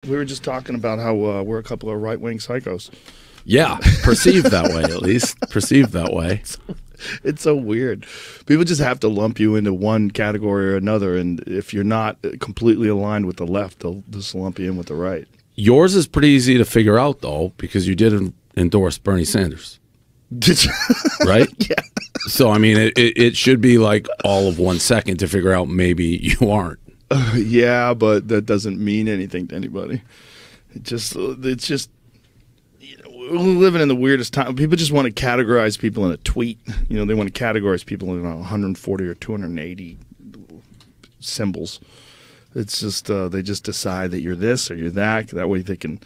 We were just talking about how we're a couple of right-wing psychos. Yeah, perceived that way, at least. Perceived that way. It's so weird. People just have to lump you into one category or another, and if you're not completely aligned with the left, they'll just lump you in with the right. Yours is pretty easy to figure out, though, because you did endorse Bernie Sanders. Did you? Right? Yeah. So, I mean, it should be like all of 1 second to figure out maybe you aren't. Yeah, but that doesn't mean anything to anybody. It's just we're living in the weirdest time. People just want to categorize people in a tweet. You know, they want to categorize people in 140 or 280 symbols. It's just they just decide that you're this or you're that. That way they can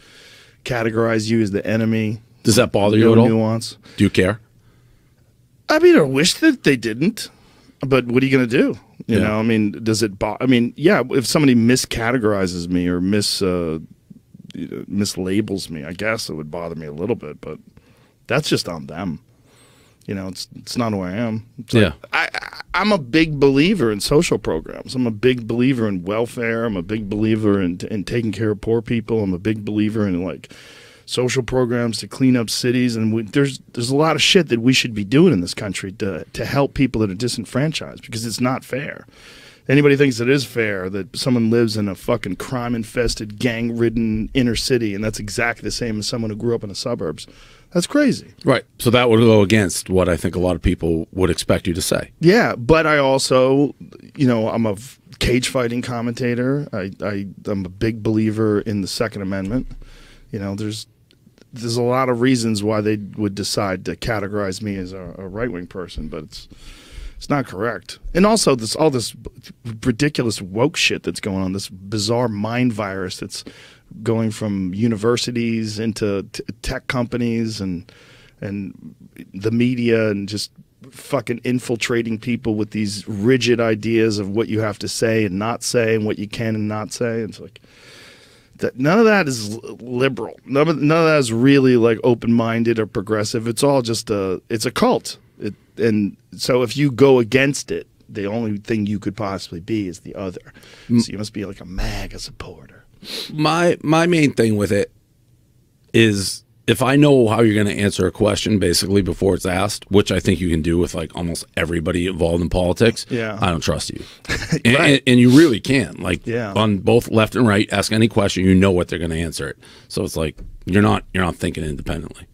categorize you as the enemy. Does that bother you at all? Nuance. Do you care? I mean, I wish that they didn't. But what are you going to do? You know, I mean, does it I mean, yeah, if somebody miscategorizes me or mislabels me, I guess it would bother me a little bit, but that's just on them. You know, it's not who I am. It's like, I'm a big believer in social programs. I'm a big believer in welfare. I'm a big believer in taking care of poor people. I'm a big believer in like social programs to clean up cities. And there's a lot of shit that we should be doing in this country to help people that are disenfranchised, because it's not fair. Anybody thinks it is fair that someone lives in a fucking crime-infested, gang-ridden inner city, and that's exactly the same as someone who grew up in the suburbs. That's crazy. Right. So that would go against what I think a lot of people would expect you to say. Yeah, but I also, you know, I'm a cage fighting commentator. I'm a big believer in the Second Amendment. You know, there's a lot of reasons why they would decide to categorize me as a right-wing person, but it's not correct. And also all this ridiculous woke shit that's going on, this bizarre mind virus that's going from universities into tech companies and the media, and just fucking infiltrating people with these rigid ideas of what you have to say and not say and what you can and not say. It's like none of that is liberal. None of that is really like open-minded or progressive. It's all just it's a cult. And so if you go against it, the only thing you could possibly be is the other. So you must be like a MAGA supporter. My main thing with it is, if I know how you're going to answer a question basically before it's asked, which I think you can do with like almost everybody involved in politics, I don't trust you. And you really can. Like on both left and right, ask any question, you know what they're going to answer it. So it's like you're not thinking independently.